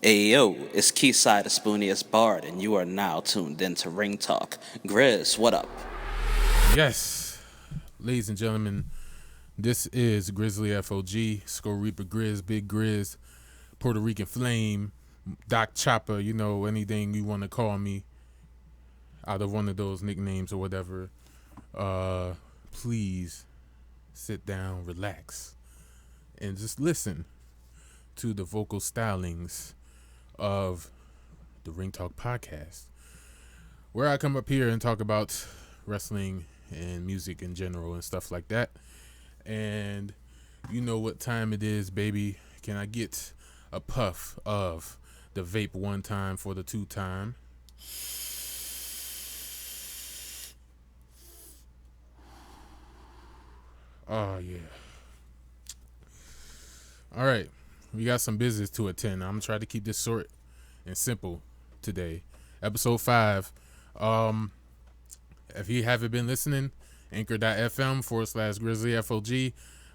Ayo, it's Keyside the Spooniest Bard, and you are now tuned into Ring Talk. Grizz, what up? Yes, ladies and gentlemen, this is Grizzly FOG, Skull Reaper Grizz, Big Grizz, Puerto Rican Flame, Doc Chopper, anything you want to call me out of one of those nicknames or whatever. Please sit down, relax, and just listen to the vocal stylings of the Ring Talk podcast, where I come up here and talk about wrestling and music in general and stuff like that. And you know what time it is, baby. Can I get a puff of the vape one time for the two time? Oh, yeah. All right. We got some business to attend. I'm going to try to keep this short and simple today. Episode 5. If you haven't been listening, anchor.fm/GrizzlyFOG.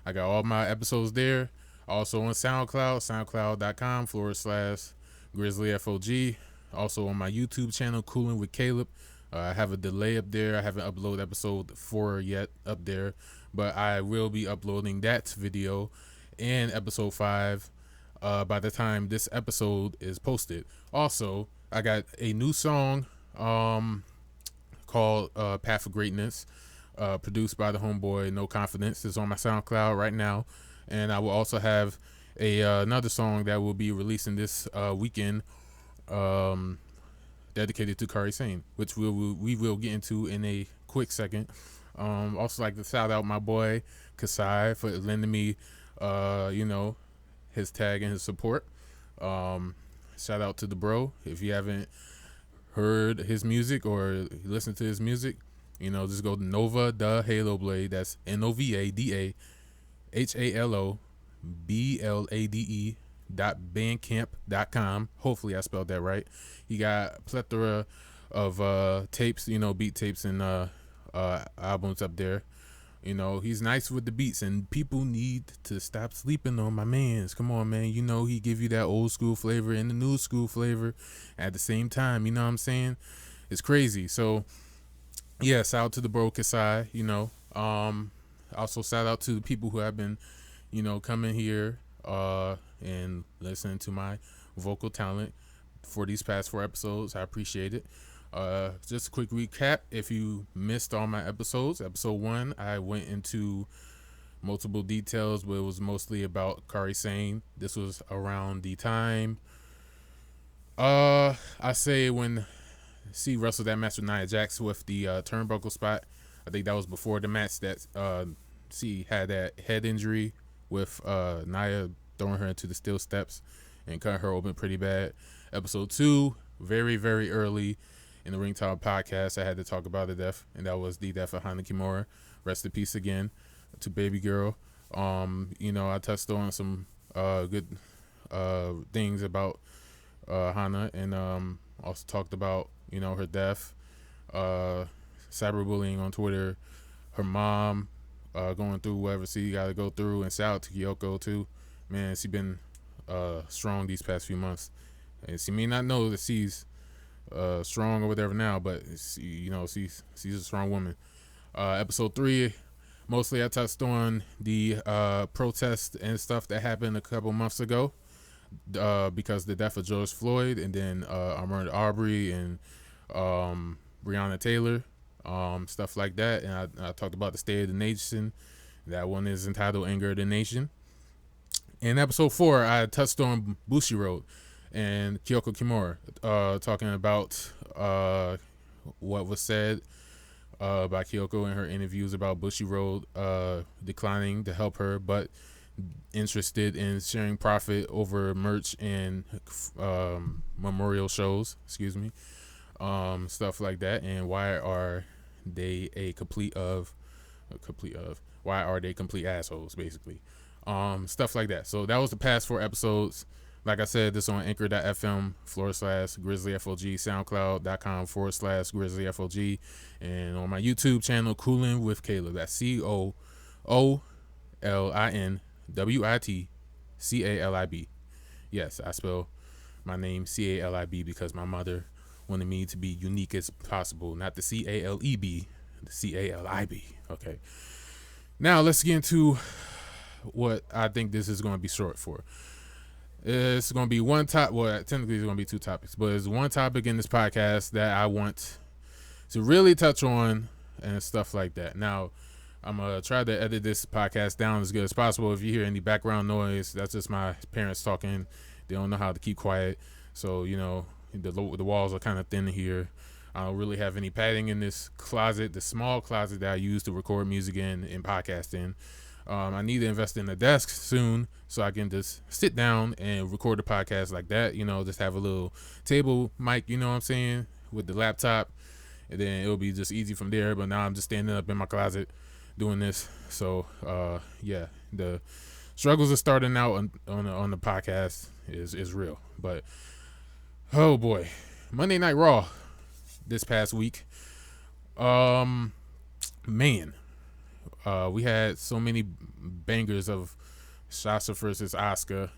I got all my episodes there. Also on SoundCloud, soundcloud.com/GrizzlyFOG. Also on my YouTube channel, Coolin' with Caleb. I have a delay up there. I haven't uploaded episode 4 yet up there, but I will be uploading that video and episode 5 by the time this episode is posted. Also, I got a new song called Path of Greatness, produced by the homeboy No Confidence. It's on my SoundCloud right now. And I will also have another song that will be releasing this weekend, dedicated to Kairi Sane, which we will get into in a quick second. Also like to shout out my boy Kasai for lending me his tag and his support. Shout out to the bro. If you haven't heard his music or listened to his music, just go to Nova Da Halo Blade. That's NOVADAHaloBLADE.bandcamp.com. Hopefully I spelled that right. He got a plethora of tapes, beat tapes and albums up there. He's nice with the beats, and people need to stop sleeping on my mans. Come on, man. He give you that old school flavor and the new school flavor at the same time. You know what I'm saying? It's crazy. So, yeah, shout out to the bro Kasai, Also shout out to the people who have been, coming here and listening to my vocal talent for these past 4 episodes. I appreciate it. Just a quick recap. If you missed all my episodes, episode 1, I went into multiple details, but it was mostly about Kairi Sane. This was around the time I say when she wrestled that match with Nia Jax with the turnbuckle spot. I think that was before the match that she had that head injury with Nia throwing her into the steel steps and cutting her open pretty bad. Episode 2, very, very early in the Ring Talk podcast, I had to talk about the death, and that was the death of Hana Kimura. Rest in peace again to baby girl. I touched on some good things about Hana, and also talked about her death, cyberbullying on Twitter, her mom going through whatever she got to go through, and shout out to Kyoko too. Man, she been strong these past few months, and she may not know that she's strong or whatever now, but she's a strong woman. Episode 3, mostly I touched on the protest and stuff that happened a couple months ago, because the death of George Floyd, and then Ahmaud Arbery and Breonna Taylor, stuff like that. And I talked about the state of the nation. That one is entitled Anger of the Nation. In episode 4, I touched on Bushi Road and Kyoko Kimura, talking about what was said by Kyoko in her interviews about Bushi Road declining to help her, but interested in sharing profit over merch and memorial shows, stuff like that. And why are they complete assholes, basically, stuff like that. So that was the past 4 episodes. Like I said, this on anchor.fm/GrizzlyFOG, soundcloud.com/GrizzlyFOG, and on my YouTube channel, Coolin' with Caleb. That's COOLINWITCALIB. Yes, I spell my name Calib because my mother wanted me to be unique as possible, not the Caleb, the Calib. Okay. Now let's get into what I think this is going to be short for. It's going to be one top. Well, technically, it's going to be two topics, but it's one topic in this podcast that I want to really touch on and stuff like that. Now, I'm going to try to edit this podcast down as good as possible. If you hear any background noise, that's just my parents talking. They don't know how to keep quiet. So, the walls are kind of thin here. I don't really have any padding in this closet, the small closet that I use to record music in podcasting. I need to invest in a desk soon so I can just sit down and record the podcast like that. Just have a little table mic, you know what I'm saying, with the laptop. And then it'll be just easy from there. But now I'm just standing up in my closet doing this. So, yeah, the struggles of starting out on the podcast is real. But, oh, boy. Monday Night Raw this past week. Man. We had so many bangers of Sasha versus Asuka,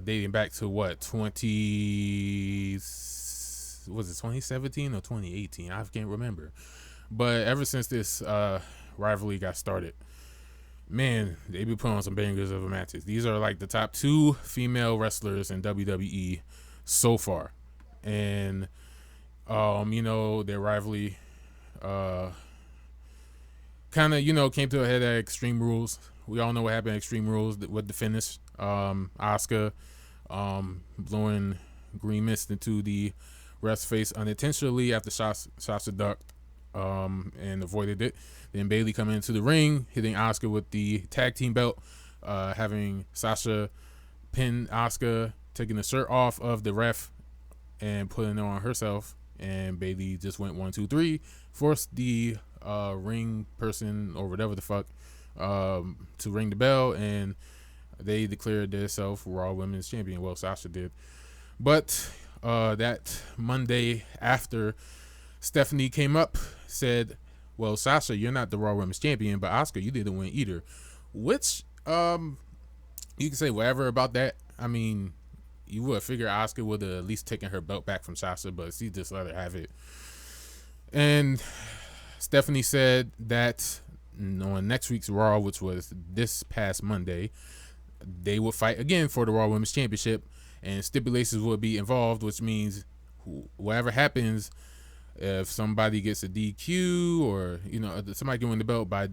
dating back to what, 2017 or 2018? I can't remember. But ever since this rivalry got started, man, they be putting on some bangers of matches. These are like the top two female wrestlers in WWE so far, and their rivalry kind of came to a head at Extreme Rules. We all know what happened at Extreme Rules with the finish. Asuka blowing green mist into the ref's face unintentionally after Sasha ducked and avoided it. Then Bayley coming into the ring, hitting Asuka with the tag team belt, having Sasha pin Asuka, taking the shirt off of the ref and putting it on herself. And Bayley just went 1, 2, 3, forced the ring person or whatever the fuck to ring the bell, and they declared themselves Raw Women's Champion. Well, Sasha did. But that Monday after, Stephanie came up, said, well, Sasha, you're not the Raw Women's Champion, but Asuka, you didn't win either. Which you can say whatever about that. I mean, you would figure Asuka would have at least taken her belt back from Sasha, but she just let her have it. And Stephanie said that on next week's Raw, which was this past Monday, they would fight again for the Raw Women's Championship, and stipulations would be involved, which means whatever happens, if somebody gets a DQ or somebody can win the belt by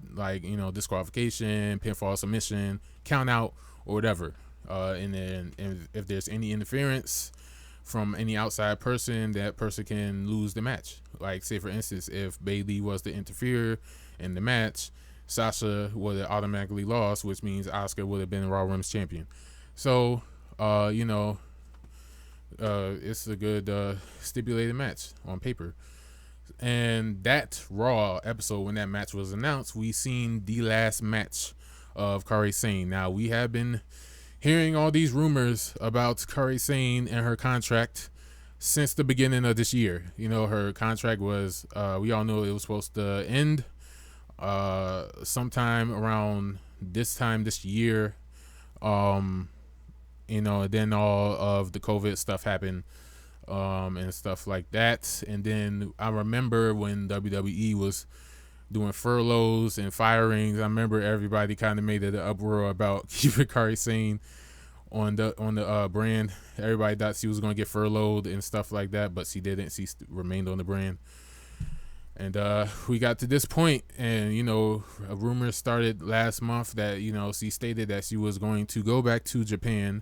disqualification, pinfall, submission, count out, or whatever. And then if there's any interference from any outside person, that person can lose the match. Like, say for instance, if Bayley was to interfere in the match, Sasha would have automatically lost, which means Asuka would have been Raw Women's Champion. So, it's a good stipulated match on paper. And that Raw episode, when that match was announced, we seen the last match of Kairi Sane. Now, we have been hearing all these rumors about Kairi Sane and her contract since the beginning of this year. Her contract was, we all know it was supposed to end sometime around this time this year. And then all of the COVID stuff happened and stuff like that. And then I remember when WWE was doing furloughs and firings, I remember everybody kind of made an uproar about keeping Kairi Sane on the brand. Everybody thought she was going to get furloughed and stuff like that, but she didn't. She remained on the brand. And we got to this point, and a rumor started last month that she stated that she was going to go back to Japan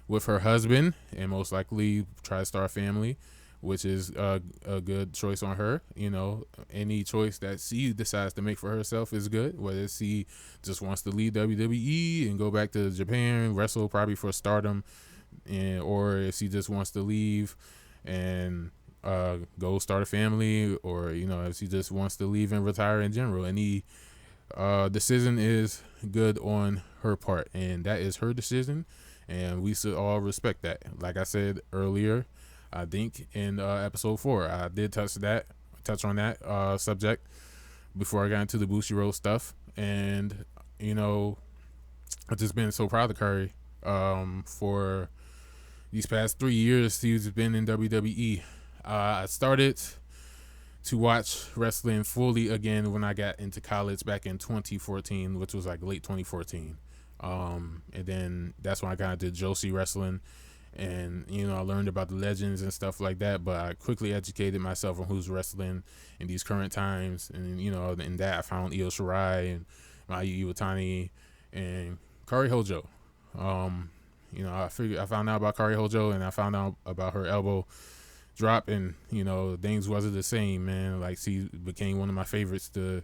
with her husband and most likely try to start a family, which is a good choice on her. Any choice that she decides to make for herself is good, whether she just wants to leave WWE and go back to Japan, wrestle probably for Stardom, or if she just wants to leave and go start a family, or if she just wants to leave and retire in general. Any decision is good on her part, and that is her decision, and we should all respect that. Like I said earlier, I think in episode 4, I did touch on that subject before I got into the Bushiroad stuff. And I've just been so proud of Kairi for these past 3 years he's been in WWE. I started to watch wrestling fully again when I got into college back in 2014, which was like late 2014. And then that's when I got into Joshi wrestling, and I learned about the legends and stuff like that. But I quickly educated myself on who's wrestling in these current times, and in that I found Io Shirai and Mayu Iwatani and Kairi Hojo. I found out about Kairi Hojo, and I found out about her elbow drop, and things wasn't the same, man. Like, she became one of my favorites to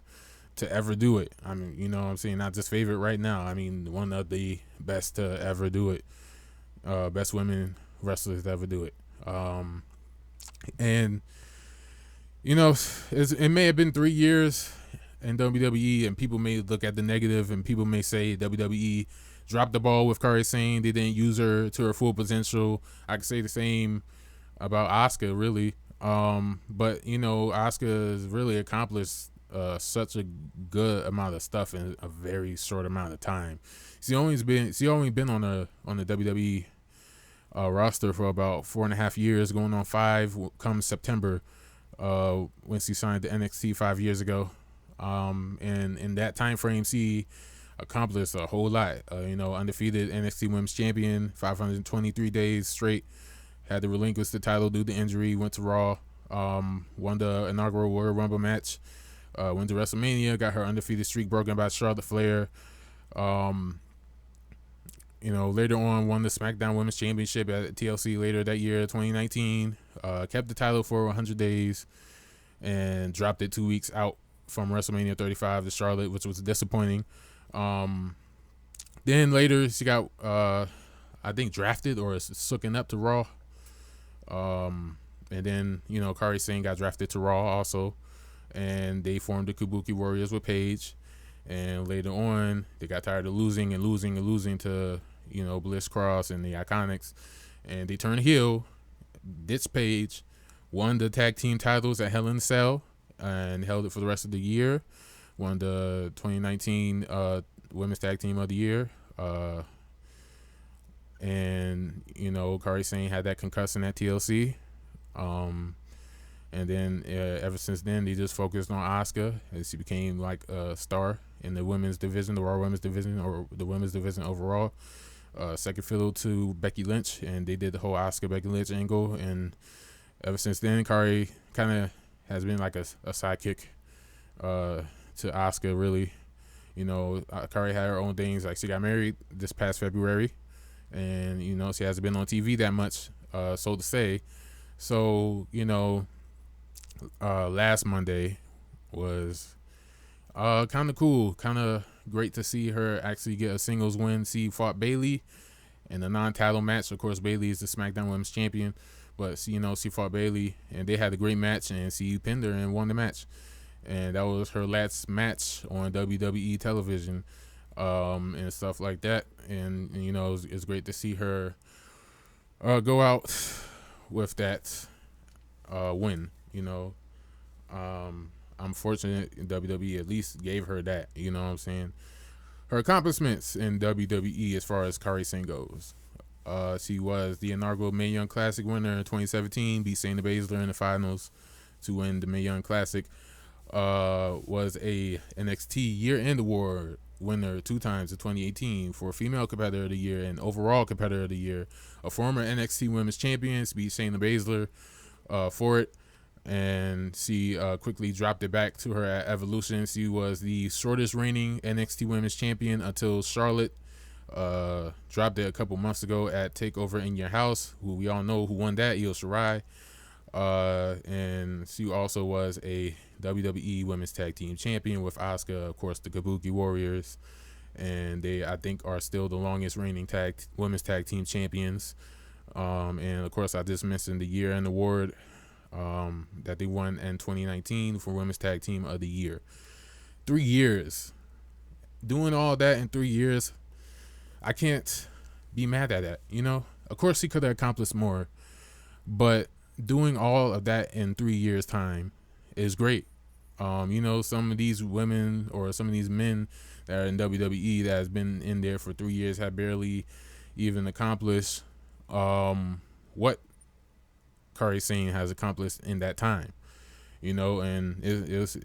ever do it. I mean, what I'm saying, not just favorite right now. I mean, one of the best to ever do it. Best women wrestlers to ever do it. And it may have been 3 years in WWE, and people may look at the negative, and people may say WWE dropped the ball with Kairi Sane. They didn't use her to her full potential. I could say the same about Asuka, really. But Asuka has really accomplished such a good amount of stuff in a very short amount of time. She only been on the WWE roster for about 4.5 years, going on 5 come September, when she signed to NXT 5 years ago. And in that time frame, she accomplished a whole lot. Undefeated NXT Women's Champion, 523 days straight. Had to relinquish the title due to injury. Went to Raw. Won the inaugural Royal Rumble match. Went to WrestleMania. Got her undefeated streak broken by Charlotte Flair. Later on won the SmackDown Women's Championship at TLC later that year, 2019. Kept the title for 100 days and dropped it 2 weeks out from WrestleMania 35 to Charlotte, which was disappointing. Then later she got, I think, drafted or sooking up to Raw. And then, Kairi Sane got drafted to Raw also. And they formed the Kabuki Warriors with Paige. And later on, they got tired of losing to, Bliss Cross and the Iconics. And they turned heel, ditched Paige, won the tag team titles at Hell in a Cell, and held it for the rest of the year. Won the 2019 Women's Tag Team of the Year. And, Kairi Sane had that concussion at TLC. And then ever since then, they just focused on Asuka, as she became like a star in the women's division, the Raw Women's division, or the women's division overall. Second fiddle to Becky Lynch, and they did the whole Asuka Becky Lynch angle. And ever since then, Kairi kind of has been like a sidekick to Asuka, really. Kairi had her own things. Like, she got married this past February, and she hasn't been on TV that much, so to say. So last Monday was kind of cool, kind of great to see her actually get a singles win. She fought Bayley in a non-title match. Of course, Bayley is the SmackDown Women's Champion, but she fought Bayley, and they had a great match, and she pinned her and won the match. And that was her last match on WWE television, and stuff like that. And it's great to see her go out with that win. I'm fortunate WWE at least gave her that. You know what I'm saying? Her accomplishments in WWE as far as Kairi Sane goes. She was the inaugural Mae Young Classic winner in 2017, beat Shayna Baszler in the finals to win the Mae Young Classic. Was a NXT Year-End Award winner 2 times in 2018 for Female Competitor of the Year and Overall Competitor of the Year. A former NXT Women's Champion, beat Shayna Baszler for it, and she quickly dropped it back to her at Evolution. She was the shortest reigning NXT Women's Champion until Charlotte dropped it a couple months ago at TakeOver in Your House, who we all know who won that, Io Shirai. And she also was a WWE Women's Tag Team Champion with Asuka, of course, the Kabuki Warriors, and they, I think, are still the longest reigning Women's Tag Team Champions. And of course, I just mentioned the Year-End Award that they won in 2019 for Women's Tag Team of the Year. 3 years. Doing all that in 3 years, I can't be mad at that, Of course, she could have accomplished more, but doing all of that in 3 years' time is great. Some of these women or some of these men that are in WWE that has been in there for 3 years have barely even accomplished what Kairi Sane has accomplished in that time. And it was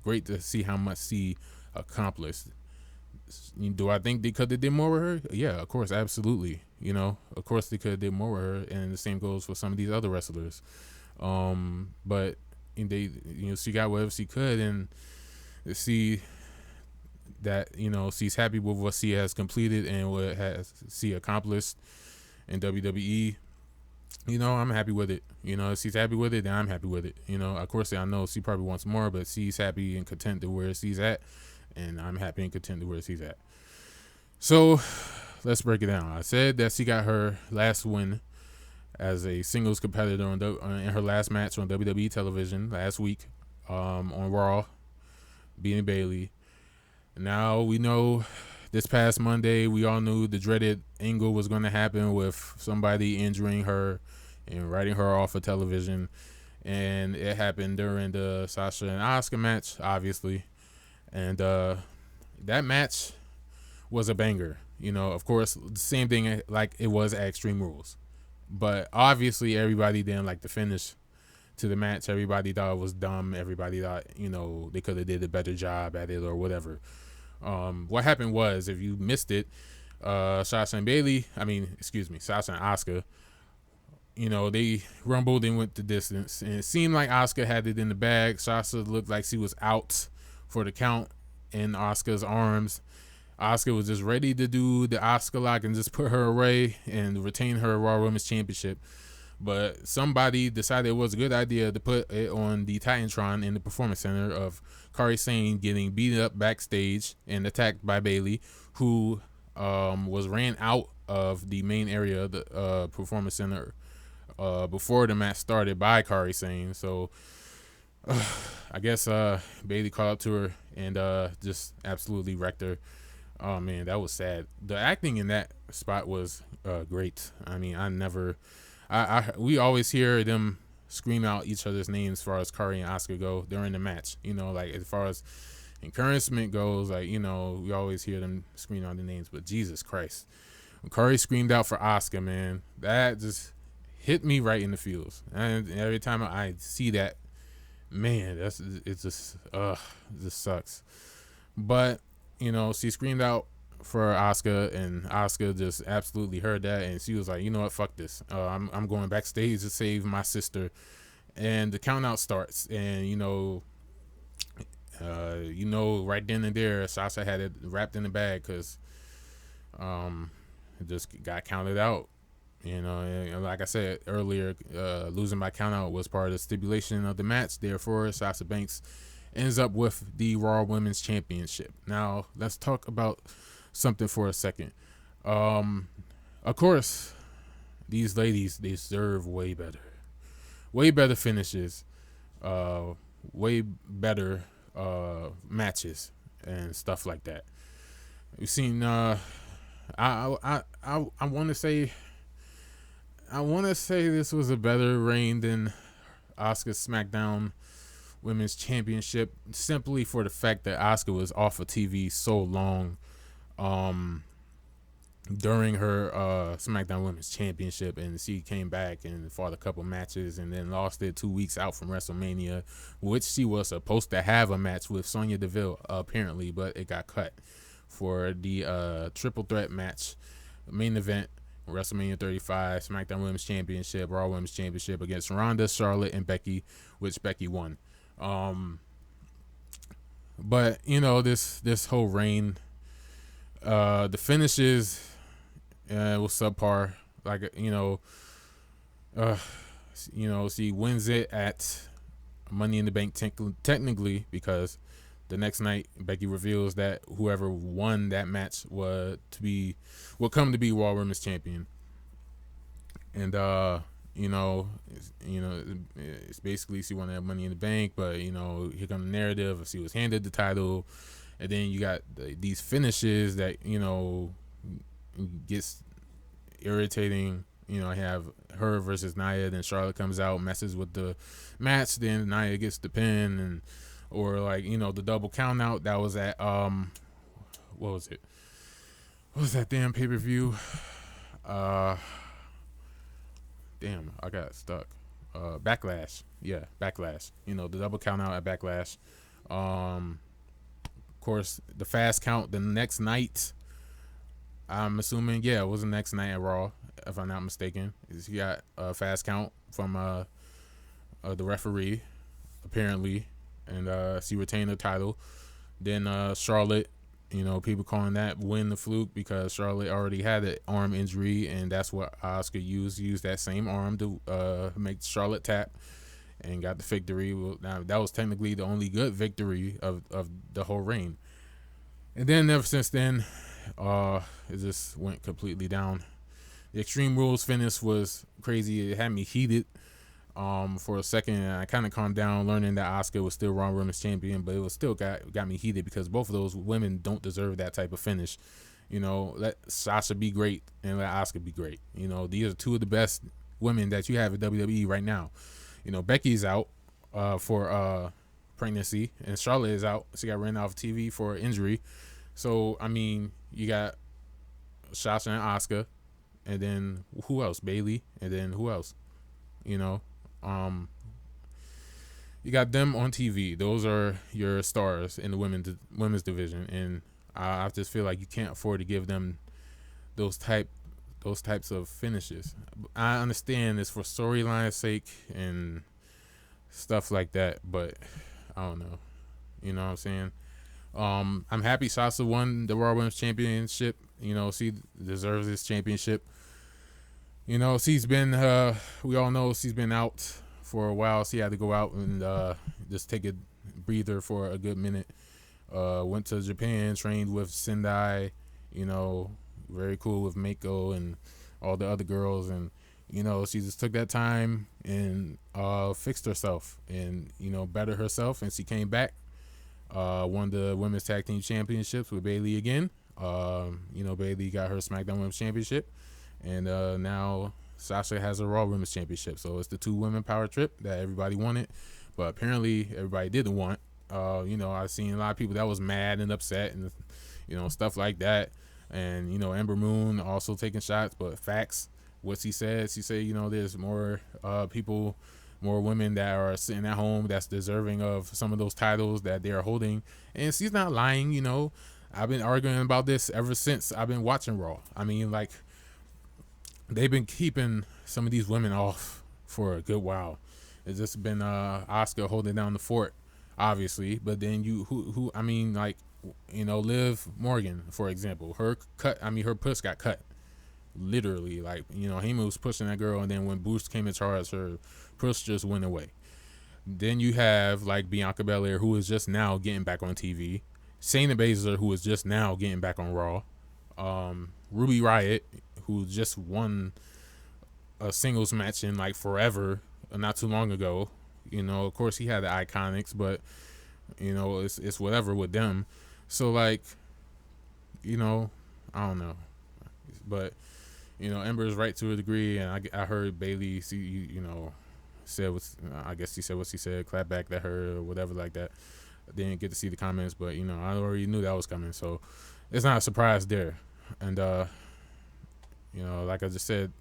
great to see how much she accomplished. Do I think they could have did more with her? Yeah, of course, absolutely. Of course they could have did more with her, and the same goes for some of these other wrestlers. But she got whatever she could, and see that she's happy with what she has completed and what has she accomplished in WWE. I'm happy with it. If she's happy with it, then I'm happy with it. Of course, I know she probably wants more, but she's happy and content to where she's at, and I'm happy and content to where she's at. So let's break it down. I said that she got her last win as a singles competitor in her last match on WWE television last week, on Raw, beating Bayley. Now we know this past Monday, we all knew the dreaded angle was going to happen with somebody injuring her and writing her off of television. And it happened during the Sasha and Asuka match, obviously. And that match was a banger. Of course, the same thing like it was at Extreme Rules. But obviously, everybody didn't like the finish to the match. Everybody thought it was dumb. Everybody thought, they could have did a better job at it or whatever. What happened was, if you missed it, Sasha and Asuka, they rumbled and went the distance, and it seemed like Asuka had it in the bag. Sasha looked like she was out for the count in Asuka's arms. Asuka was just ready to do the Asuka lock and just put her away and retain her Raw Women's Championship. But somebody decided it was a good idea to put it on the Titantron in the Performance Center of Kairi Sane getting beaten up backstage and attacked by Bayley, who was ran out of the main area of the Performance Center before the match started by Kairi Sane. So I guess Bayley called up to her and just absolutely wrecked her. Oh man, that was sad. The acting in that spot was great. I mean, we always hear them scream out each other's names as far as Kairi and Asuka go during the match. Like as far as encouragement goes, like, we always hear them scream out the names. But Jesus Christ, when Kairi screamed out for Asuka, man, that just hit me right in the feels. And every time I see that, man, it just sucks. But she screamed out for Asuka, and Asuka just absolutely heard that, and she was like, you know what, fuck this. I'm going backstage to save my sister. And the count out starts, and right then and there, Sasha had it wrapped in the bag because it just got counted out. And like I said earlier, losing by count out was part of the stipulation of the match. Therefore, Sasha Banks ends up with the Raw Women's Championship. Now, let's talk about something for a second. Of course, these ladies, they deserve way better finishes, way better matches and stuff like that. We've seen. I want to say this was a better reign than Asuka's SmackDown Women's Championship, simply for the fact that Asuka was off of TV so long during her SmackDown Women's Championship, and she came back and fought a couple matches and then lost it 2 weeks out from WrestleMania, which she was supposed to have a match with Sonya Deville apparently, but it got cut for the triple threat match, main event, WrestleMania 35, SmackDown Women's Championship, Raw Women's Championship against Ronda, Charlotte, and Becky, which Becky won. But this whole reign, the finishes was subpar. Like she wins it at Money in the Bank technically, because the next night Becky reveals that whoever won that match will come to be Raw Women's Champion, and it's basically she won that Money in the Bank, but here come the narrative of she was handed the title, and then you got these finishes that gets irritating. I have her versus Nia, then Charlotte comes out, messes with the match, then Nia gets the pin, or the double count out that was at what was it? What was that damn pay-per-view? Damn, I got stuck. Backlash. Yeah, Backlash. The double count out at Backlash. Of course, the fast count the next night. I'm assuming, yeah, it was the next night at Raw, if I'm not mistaken. He got a fast count from the referee, apparently, and she retained the title. Then Charlotte, people calling that win the fluke because Charlotte already had an arm injury, and that's what Asuka used that same arm to make Charlotte tap and got the victory. Well, now that was technically the only good victory of the whole reign. And then ever since then, it just went completely down. The Extreme Rules finish was crazy. It had me heated for a second, and I kind of calmed down, learning that Asuka was still Raw Women's Champion, but it was still got me heated because both of those women don't deserve that type of finish. Let Sasha be great and let Asuka be great. These are two of the best women that you have at WWE right now. Becky's out for pregnancy, and Charlotte is out. She got ran off TV for injury. So, I mean, you got Sasha and Asuka, and then who else? Bayley, and then who else? Um, you got them on TV. Those are your stars in the women's division, and I just feel like you can't afford to give them those types of finishes. I understand it's for storyline's sake and stuff like that, but I don't know. You know what I'm saying? I'm happy Sasha won the Raw Women's Championship. She deserves this championship. She's been, we all know she's been out for a while. She had to go out and just take a breather for a good minute. Went to Japan, trained with Sendai, very cool with Mako and all the other girls. And, she just took that time and fixed herself and, bettered herself. And she came back, won the Women's Tag Team Championships with Bayley again. Bayley got her SmackDown Women's Championship. And now Sasha has a Raw Women's Championship. So it's the two women power trip that everybody wanted. But apparently everybody didn't want. I've seen a lot of people that was mad and upset and, stuff like that. And, Ember Moon also taking shots. But facts, what she said, there's more people, more women that are sitting at home that's deserving of some of those titles that they are holding. And she's not lying, I've been arguing about this ever since I've been watching Raw. I mean, like, they've been keeping some of these women off for a good while. It's just been Asuka holding down the fort, obviously. But then Liv Morgan, for example, her puss got cut. Literally, Heyman was pushing that girl, and then when Bruce came in charge, her puss just went away. Then you have like Bianca Belair, who is just now getting back on TV. Shayna Baszler, who is just now getting back on Raw. Ruby Riott, who just won a singles match in like forever, not too long ago. Of course he had the Iconics, but it's whatever with them. So I don't know, but Ember's right to a degree, and I heard Bayley, said I guess she said what she said, clap back at her or whatever like that. I didn't get to see the comments, but I already knew that was coming, so it's not a surprise there. And like I just said,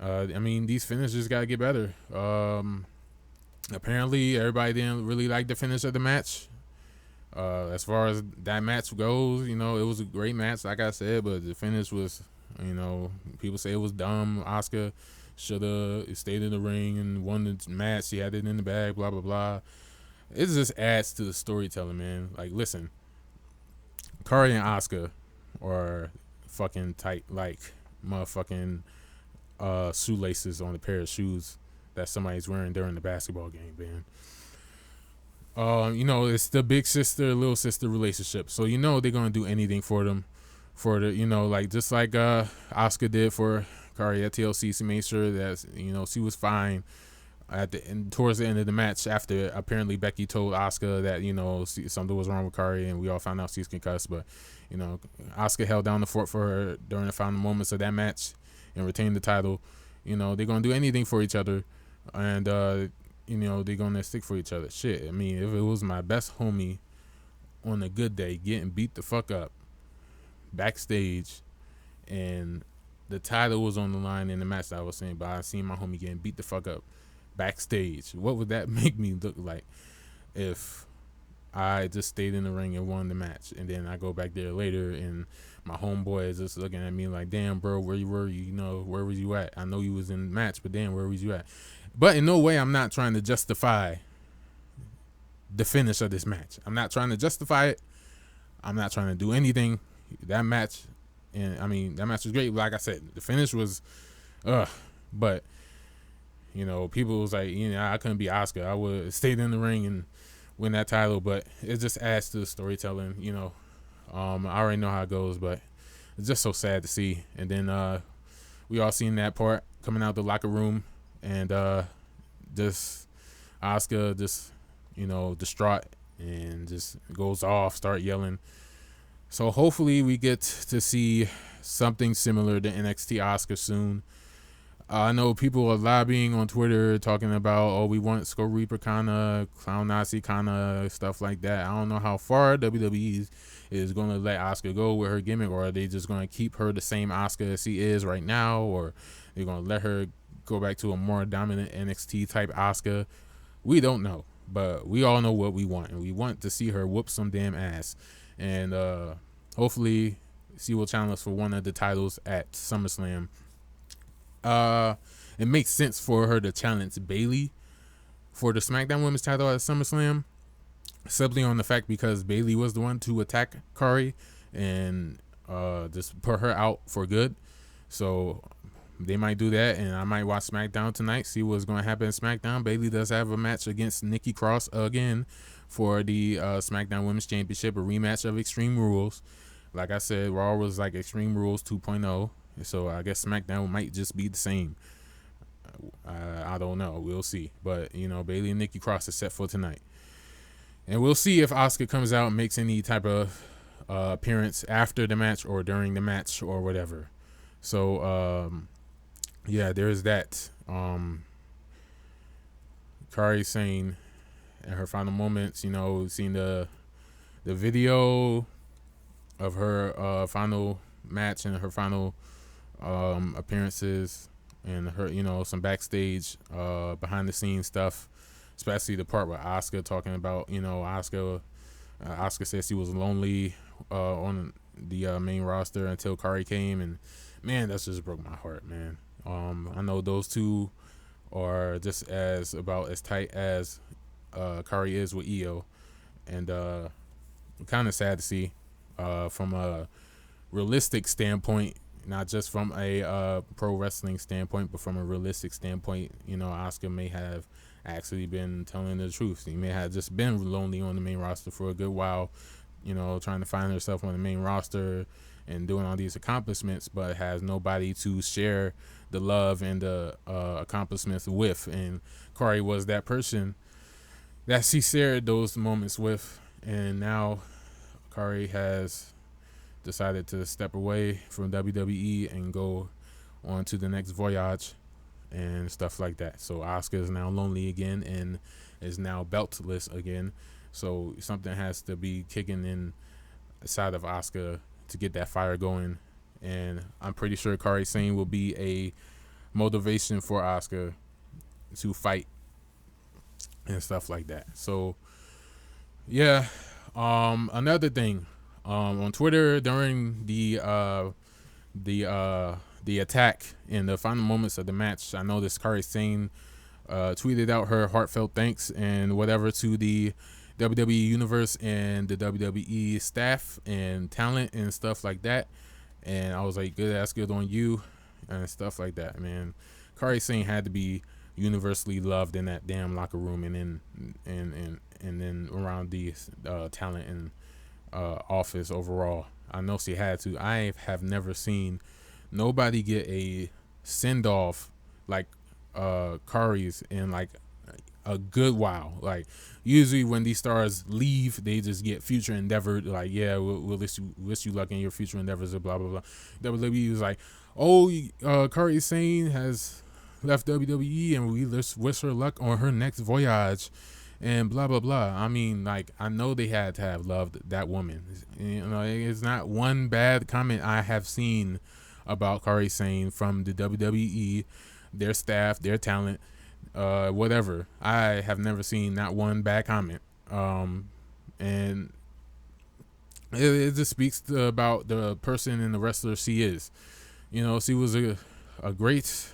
these finishes got to get better. Apparently, everybody didn't really like the finish of the match. As far as that match goes, it was a great match, like I said, but the finish was, people say it was dumb. Asuka should have stayed in the ring and won the match. She had it in the bag, blah, blah, blah. It just adds to the storytelling, man. Like, listen, Kairi and Asuka are fucking tight, like motherfucking shoelaces on a pair of shoes that somebody's wearing during the basketball game, man. It's the big sister, little sister relationship. So they're gonna do anything for them, for the just like Asuka did for Kairi at TLC. She made sure that she was fine at the end, towards the end of the match. After apparently Becky told Asuka that something was wrong with Kairi, and we all found out she's concussed. But Asuka held down the fort for her during the final moments of that match and retained the title. They're gonna do anything for each other, and they're gonna stick for each other. Shit, I mean, if it was my best homie on a good day getting beat the fuck up backstage, and the title was on the line in the match that I was saying, but I seen my homie getting beat the fuck up backstage. What would that make me look like if I just stayed in the ring and won the match, and then I go back there later and my homeboy is just looking at me like, damn, bro, where you were? You know, where was you at? I know you was in the match, but damn, where was you at? But in no way I'm not trying to justify the finish of this match. I'm not trying to justify it. I'm not trying to do anything. That match, and I mean, that match was great. Like I said, the finish was, but you know, people was like, you know, I couldn't be Oscar. I would have stayed in the ring and win that title, but it just adds to the storytelling. You know, I already know how it goes, but it's just so sad to see. And then we all seen that part coming out the locker room, and just Oscar just, you know, distraught and just goes off, start yelling. So hopefully we get to see something similar to NXT Oscar soon. I know people are lobbying on Twitter talking about, oh, we want Skull Reaper kinda, Clown Nazi kinda, stuff like that. I don't know how far WWE is going to let Asuka go with her gimmick, or are they just going to keep her the same Asuka as she is right now, or they're going to let her go back to a more dominant NXT type Asuka. We don't know, but we all know what we want, and we want to see her whoop some damn ass. And hopefully she will challenge for one of the titles at SummerSlam. It makes sense for her to challenge Bayley for the SmackDown Women's title at SummerSlam, simply on the fact because Bayley was the one to attack Kairi and just put her out for good. So they might do that, and I might watch SmackDown tonight, see what's going to happen in SmackDown. Bayley does have a match against Nikki Cross again for the SmackDown Women's Championship, a rematch of Extreme Rules. Like I said, Raw was like Extreme Rules 2.0. So I guess SmackDown might just be the same. I don't know. We'll see. But, you know, Bayley and Nikki Cross is set for tonight. And we'll see if Asuka comes out and makes any type of appearance after the match or during the match or whatever. So, yeah, there's that. Kairi Sane and her final moments, you know, we've seen the video of her final match and her final appearances, and her, you know, some backstage behind the scenes stuff, especially the part with Asuka talking about, you know, Asuka said she was lonely on the main roster until Kairi came, and man, that just broke my heart, man. I know those two are just about as tight as Kairi is with Io, and kind of sad to see from a realistic standpoint, not just from a pro wrestling standpoint, but from a realistic standpoint. You know, Asuka may have actually been telling the truth. She may have just been lonely on the main roster for a good while, you know, trying to find herself on the main roster and doing all these accomplishments, but has nobody to share the love and the accomplishments with. And Kairi was that person that she shared those moments with, and now Kairi has decided to step away from WWE and go on to the next Voyage and stuff like that. So Asuka is now lonely again and is now beltless again. So something has to be kicking in side of Asuka to get that fire going. And I'm pretty sure Kairi Sane will be a motivation for Asuka to fight and stuff like that. So yeah, another thing. On Twitter during the attack in the final moments of the match, I noticed Kairi Sane tweeted out her heartfelt thanks and whatever to the WWE Universe and the WWE staff and talent and stuff like that. And I was like, good, that's good on you and stuff like that, man. Kairi Sane had to be universally loved in that damn locker room and then around the talent and office overall. I know she had to. I have never seen nobody get a send off like Kairi's in like a good while. Like usually when these stars leave, they just get future endeavor. Like, yeah, we'll wish you luck in your future endeavors. Blah blah blah. WWE was like, oh, Kairi Sane has left WWE, and we wish her luck on her next voyage. And blah, blah, blah. I mean, like, I know they had to have loved that woman. You know, it's not one bad comment I have seen about Kairi Sane from the WWE, their staff, their talent, whatever. I have never seen not one bad comment. And it just speaks about the person and the wrestler she is. She was a great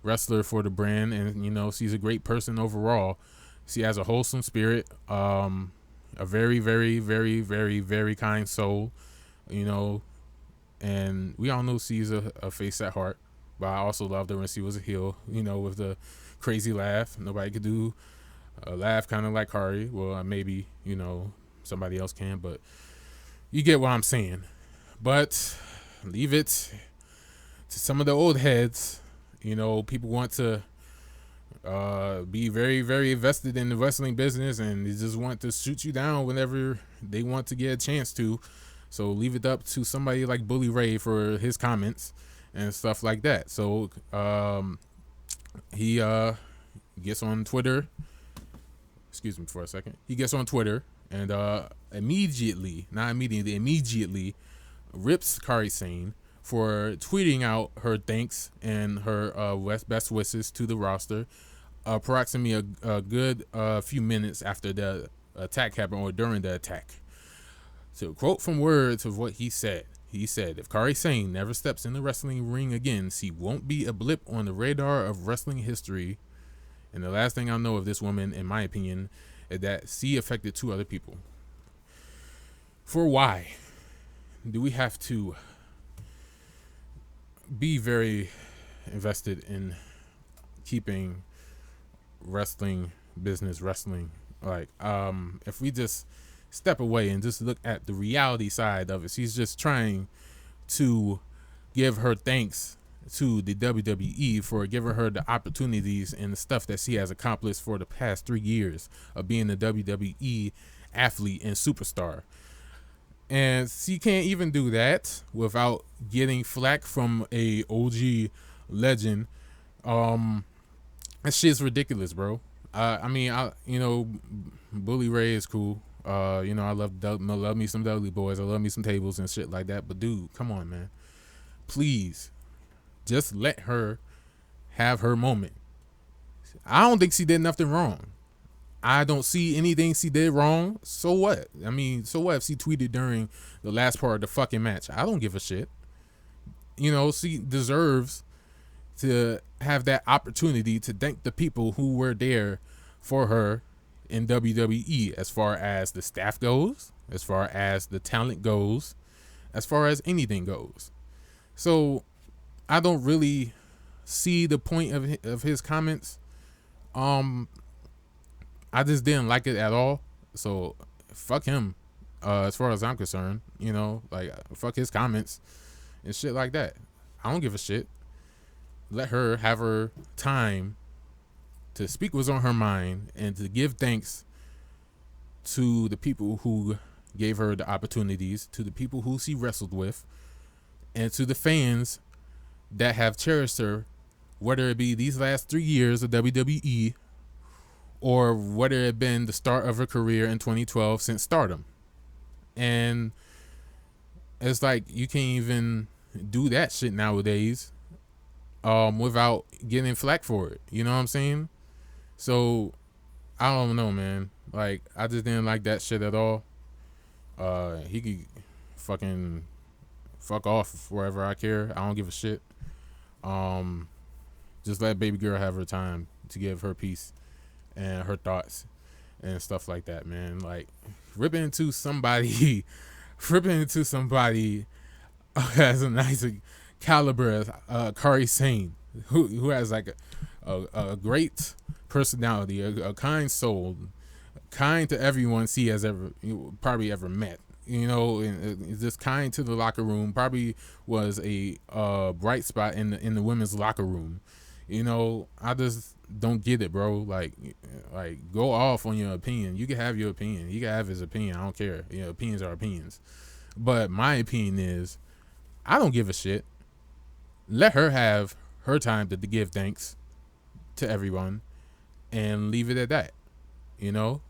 wrestler for the brand, and she's a great person overall. She has a wholesome spirit, a very, very, very, very, very kind soul, and we all know she's a face at heart. But I also loved her when she was a heel, with the crazy laugh. Nobody could do a laugh kind of like Kairi. Well, maybe somebody else can, but you get what I'm saying. But leave it to some of the old heads. People want to be very, very invested in the wrestling business, and they just want to shoot you down whenever they want to get a chance to. So leave it up to somebody like Bully Ray for his comments and stuff like that. So he gets on Twitter. Excuse me for a second. He gets on Twitter and immediately rips Kairi Sane for tweeting out her thanks and her best wishes to the roster approximately a good few minutes after the attack happened, or during the attack. So, quote from words of what he said. He said, "If Kairi Sane never steps in the wrestling ring again, she won't be a blip on the radar of wrestling history. And the last thing I know of this woman, in my opinion, is that she affected 2 other people." For why do we have to be very invested in keeping wrestling business wrestling? If we just step away and just look at the reality side of it, she's just trying to give her thanks to the WWE for giving her the opportunities and the stuff that she has accomplished for the past 3 years of being a WWE athlete and superstar. And she can't even do that without getting flack from a OG legend. That shit's ridiculous, bro. Bully Ray is cool. I love me some Dudley Boys. I love me some tables and shit like that. But dude, come on, man. Please, just let her have her moment. I don't think she did nothing wrong. I don't see anything she did wrong. So what? So what if she tweeted during the last part of the fucking match? I don't give a shit. She deserves to have that opportunity to thank the people who were there for her in WWE, as far as the staff goes, as far as the talent goes, as far as anything goes. So I don't really see the point of his comments. I just didn't like it at all. So fuck him, as far as I'm concerned. Fuck his comments and shit like that. I don't give a shit. Let her have her time to speak what's on her mind and to give thanks to the people who gave her the opportunities, to the people who she wrestled with, and to the fans that have cherished her, whether it be these last 3 years of WWE or whether it been the start of her career in 2012 since Stardom. And it's like you can't even do that shit nowadays without getting flack for it. You know what I'm saying? So I don't know, man. I just didn't like that shit at all. He could fucking fuck off wherever I care. I don't give a shit. Just let baby girl have her time to give her piece and her thoughts and stuff like that, man. Ripping into somebody who has a nice caliber as Kairi Sane, who has a great personality, a kind soul, kind to everyone she has probably ever met. And just kind to the locker room. Probably was a bright spot in the women's locker room. I just don't get it, bro. Go off on your opinion. You can have your opinion. He can have his opinion. I don't care. Opinions are opinions. But my opinion is, I don't give a shit. Let her have her time to give thanks to everyone and leave it at that. I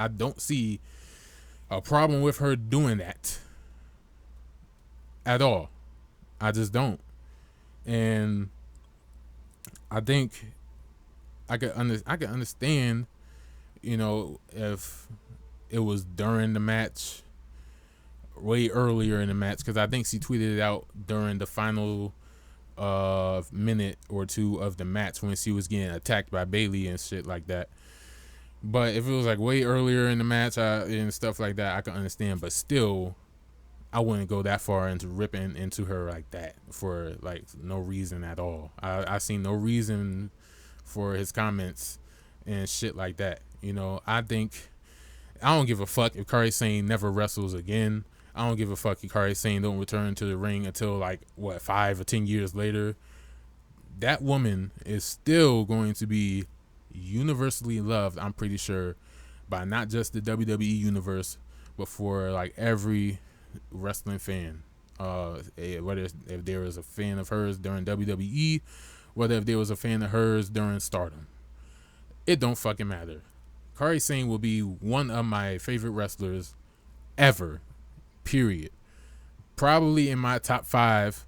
don't see a problem with her doing that at all. I just don't. And I think I could understand, if it was during the match, way earlier in the match, because I think she tweeted it out during the final minute or two of the match when she was getting attacked by Bayley and shit like that. But if it was like way earlier in the match and stuff like that, I can understand. But still, I wouldn't go that far into ripping into her like that for like no reason at all. I seen no reason for his comments and shit like that. I think I don't give a fuck if Kairi Sane never wrestles again. I don't give a fuck if Kairi Sane don't return to the ring until like 5 or 10 years later. That woman is still going to be universally loved, I'm pretty sure, by not just the WWE universe, but for like every wrestling fan. Whether if there was a fan of hers during WWE, whether if there was a fan of hers during Stardom, it don't fucking matter. Kairi Sane will be one of my favorite wrestlers ever, period. Probably in my top 5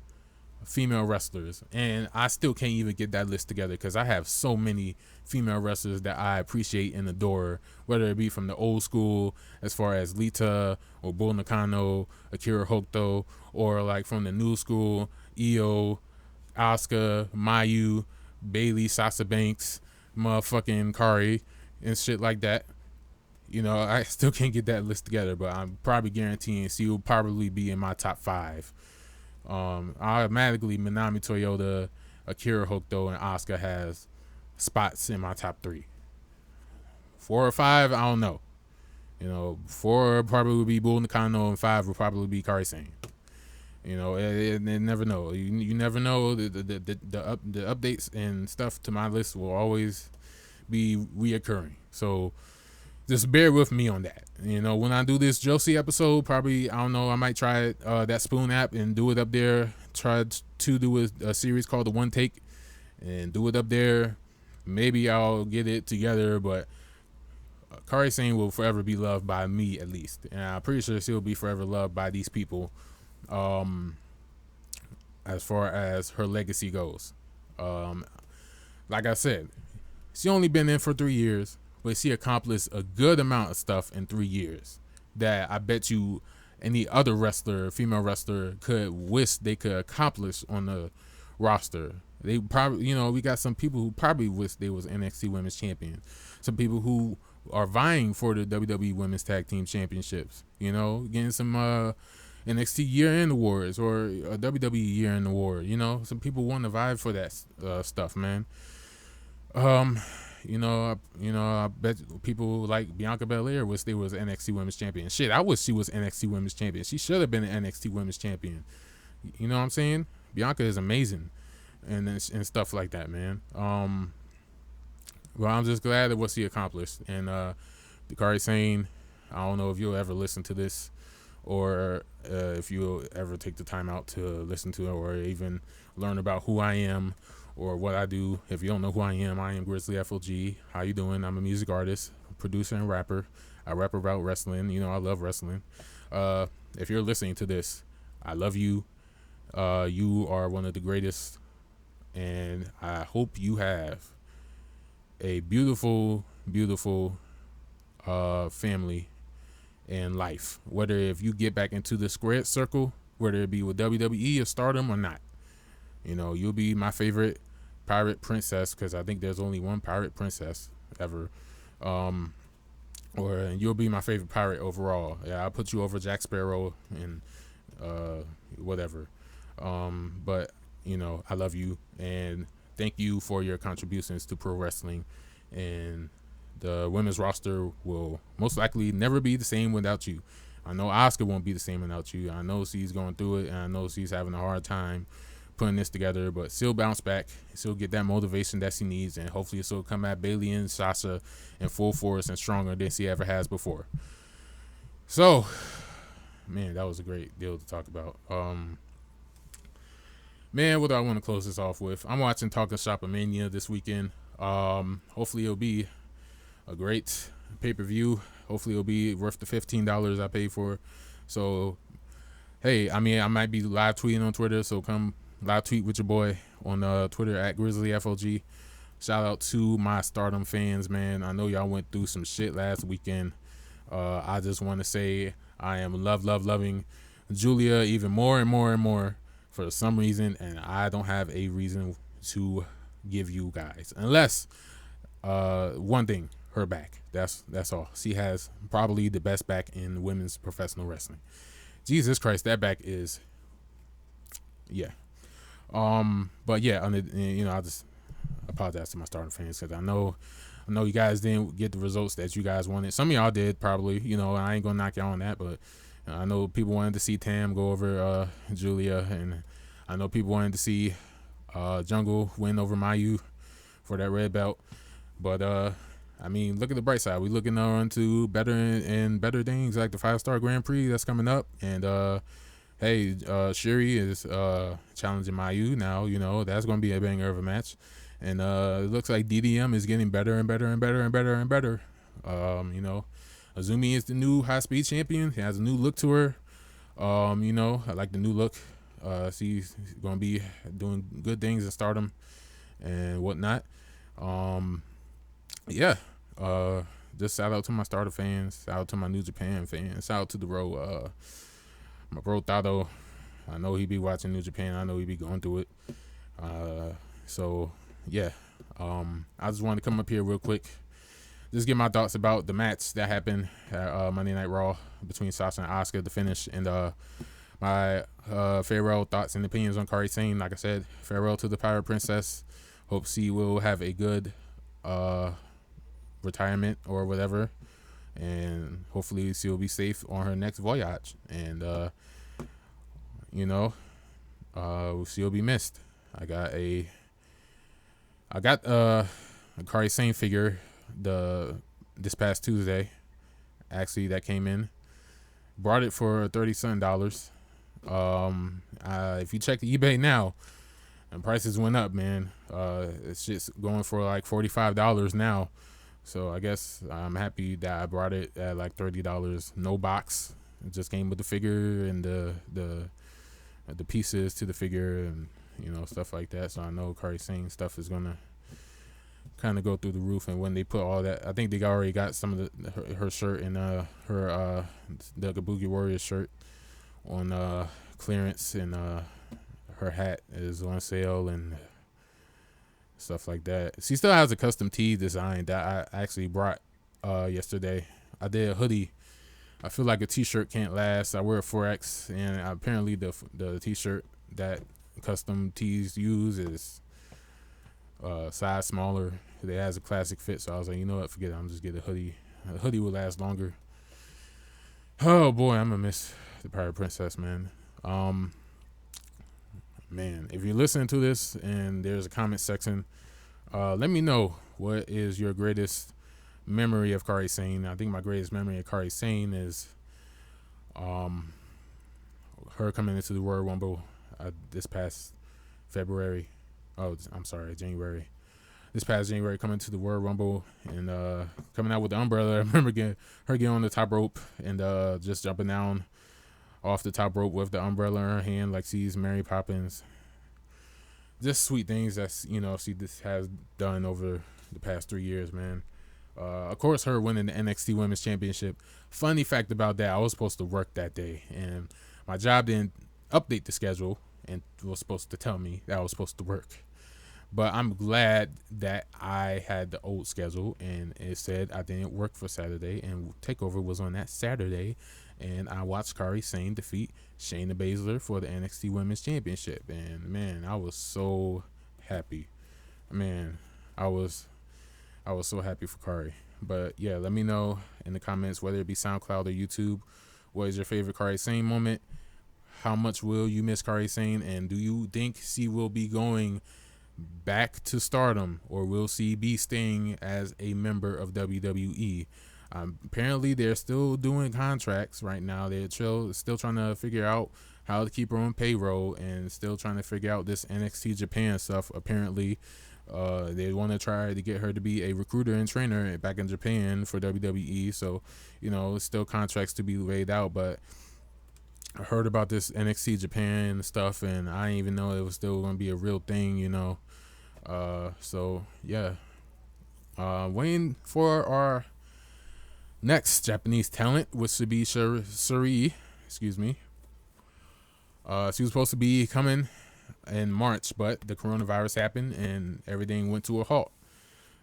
female wrestlers, and I still can't even get that list together because I have so many female wrestlers that I appreciate and adore, whether it be from the old school as far as Lita or Bull Nakano, Akira Hokuto, or like from the new school, Io, Asuka, Mayu, Bayley, Sasha Banks, motherfucking Kari, and shit like that. I still can't get that list together, but I'm probably guaranteeing she will probably be in my top 5. Automatically, Minami Toyota, Akira Hokuto, and Asuka has spots in my top 3. 4 or 5, I don't know. 4 probably would be Bull Nakano, and 5 would probably be Kairi Sane. It never know. You never know. The updates and stuff to my list will always be reoccurring. So just bear with me on that. When I do this Josie episode, probably, I don't know, I might try that Spoon app and do it up there. Try to do a series called The One Take and do it up there. Maybe I'll get it together, but Kairi Sane will forever be loved by me, at least. And I'm pretty sure she'll be forever loved by these people as far as her legacy goes. Like I said, she only been in for 3 years, but she accomplished a good amount of stuff in 3 years that I bet you any other wrestler, female wrestler, could wish they could accomplish on the roster. They probably, we got some people who probably wish they was NXT Women's Champion. Some people who are vying for the WWE Women's Tag Team Championships. Getting some NXT Year-End Awards or a WWE Year-End Award. Some people want to vie for that stuff, man. I bet people like Bianca Belair wish they was NXT Women's Champion. Shit, I wish she was NXT Women's Champion. She should have been an NXT Women's Champion. You know what I'm saying? Bianca is amazing, and stuff like that, man. Well, I'm just glad at what she accomplished. And Kairi Sane, I don't know if you'll ever listen to this, or if you'll ever take the time out to listen to it, or even learn about who I am or what I do. If you don't know who I am Grizzly FLG. How you doing? I'm a music artist, producer, and rapper. I rap about wrestling. I love wrestling. If you're listening to this, I love you. You are one of the greatest, and I hope you have a beautiful, beautiful family and life. Whether if you get back into the squared circle, whether it be with WWE or Stardom or not. You'll be my favorite pirate princess, because I think there's only one pirate princess ever. Or you'll be my favorite pirate overall. Yeah, I'll put you over Jack Sparrow and whatever. But I love you, and thank you for your contributions to pro wrestling. And the women's roster will most likely never be the same without you. I know Asuka won't be the same without you. I know she's going through it, and I know she's having a hard time putting this together, but she'll bounce back. She'll get that motivation that she needs, and hopefully she'll come at Bayley and Sasha in full force and stronger than she ever has before. So, man, that was a great deal to talk about. Man, what do I want to close this off with? I'm watching Talking Shop Mania this weekend. Hopefully it'll be a great pay-per-view. Hopefully it'll be worth the $15 I paid for. So hey, I mean, I might be live tweeting on Twitter, so come live tweet with your boy on Twitter at GrizzlyFOG. Shout out to my Stardom fans, man. I know y'all went through some shit last weekend. I just want to say I am loving Julia even more and more and more for some reason, and I don't have a reason to give you guys unless one thing, her back. That's all. She has probably the best back in women's professional wrestling. Jesus Christ, that back is, yeah. But yeah, I just apologize to my Stardom fans because I know you guys didn't get the results that you guys wanted. Some of y'all did probably. I ain't gonna knock y'all on that, but I know people wanted to see Tam go over Julia, and I know people wanted to see Jungle win over Mayu for that red belt. But I mean, look at the bright side. We're looking on to better and better things like the 5-star Grand Prix that's coming up, and hey, Shuri is challenging Mayu now. That's going to be a banger of a match. And it looks like DDM is getting better and better and better and better and better. Azumi is the new high-speed champion. She has a new look to her. I like the new look. She's going to be doing good things in Stardom and whatnot. Yeah. Just shout out to my Stardom fans. Shout out to my New Japan fans. Shout out to the my bro Tado. I know he be watching New Japan. I know he be going through it. So yeah. I just wanted to come up here real quick, just get my thoughts about the match that happened at Monday Night Raw between Sasha and Asuka, the finish, and my farewell thoughts and opinions on Kairi Sane. Like I said, farewell to the Pirate Princess. Hope she will have a good retirement or whatever, and hopefully she'll be safe on her next voyage. And she'll be missed. I got a Kairi Sane figure this past Tuesday. Actually, that came in. Brought it for $30-something. If you check the eBay now, and prices went up, man. It's just going for like $45 now. So I guess I'm happy that I brought it at like $30. No box. It just came with the figure and the pieces to the figure and stuff like that. So I know Kairi Sane stuff is gonna kind of go through the roof. And when they put all that, I think they already got some of her shirt and her the Kabuki Warriors shirt on clearance, and her hat is on sale and stuff like that. She still has a custom tee design that I actually brought yesterday. I did a hoodie. I feel like a t-shirt can't last. I wear a 4X, and apparently the t-shirt that custom tees use is size smaller. It has a classic fit, so I was like, you know what, forget it. I'm just get a hoodie. A hoodie will last longer. Oh boy, I'm gonna miss the Pirate Princess, man. Man, if you're listening to this and there's a comment section, let me know what is your greatest memory of Kairi Sane. I think my greatest memory of Kairi Sane is her coming into the Royal Rumble this past February. Oh, I'm sorry, January. This past January, coming to the Royal Rumble and coming out with the umbrella. I remember her getting on the top rope and just jumping down off the top rope with the umbrella in her hand like she's Mary Poppins. Just sweet things that she just has done over the past 3 years, man. Of course, her winning the NXT Women's Championship. Funny fact about that, I was supposed to work that day, and my job didn't update the schedule and was supposed to tell me that I was supposed to work. But I'm glad that I had the old schedule, and it said I didn't work for Saturday, and TakeOver was on that Saturday, and I watched Kairi Sane defeat Shayna Baszler for the NXT Women's Championship. And man, I was so happy. Man, I was so happy for Kairi. But yeah, let me know in the comments, whether it be SoundCloud or YouTube, what is your favorite Kairi Sane moment? How much will you miss Kairi Sane? And do you think she will be going back to Stardom, or will she be staying as a member of WWE? Apparently, they're still doing contracts right now. They're still trying to figure out how to keep her on payroll, and still trying to figure out this NXT Japan stuff. Apparently, they want to try to get her to be a recruiter and trainer back in Japan for WWE. So, it's still contracts to be laid out. But I heard about this NXT Japan stuff, and I didn't even know it was still going to be a real thing, you know. So yeah, waiting for our next Japanese talent, which should be Suri. Excuse me. She was supposed to be coming in March, but the coronavirus happened and everything went to a halt.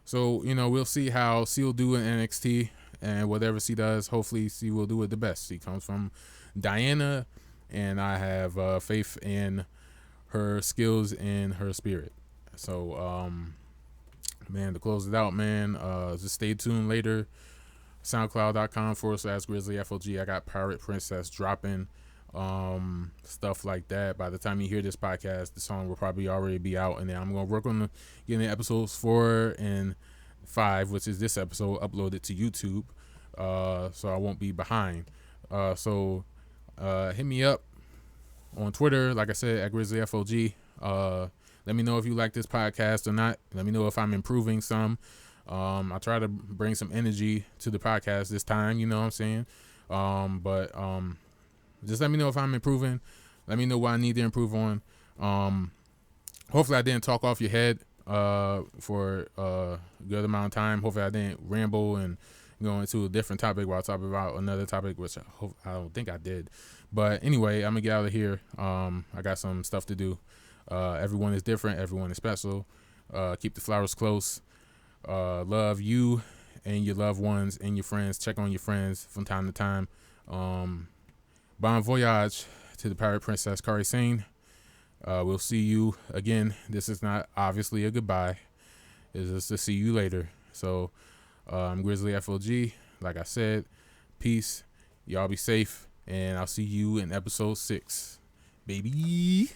So, you know, we'll see how C will do in NXT, and whatever C does, hopefully C will do it the best. She comes from Diana, and I have faith in her skills and her spirit. So, man, to close it out, man, just stay tuned later. SoundCloud.com/GrizzlyFOG. I got Pirate Princess dropping, stuff like that. By the time you hear this podcast, the song will probably already be out, and then I'm gonna work on getting the episodes 4 and 5, which is this episode, uploaded to YouTube, so I won't be behind. So hit me up on Twitter, like I said, at GrizzlyFOG. Let me know if you like this podcast or not. Let me know if I'm improving some. I try to bring some energy to the podcast this time, you know what I'm saying? But just let me know if I'm improving. Let me know what I need to improve on. Hopefully I didn't talk off your head for a good amount of time. Hopefully I didn't ramble and go into a different topic while talking about another topic, which I don't think I did. But anyway, I'm going to get out of here. I got some stuff to do. Everyone is different. Everyone is special. Keep the flowers close. Love you and your loved ones and your friends. Check on your friends from time to time. Bon voyage to the Pirate Princess Kairi Sane. We'll see you again. This is not obviously a goodbye. It's just to see you later. So I'm Grizzly FOG. Like I said, peace. Y'all be safe. And I'll see you in episode 6. Baby.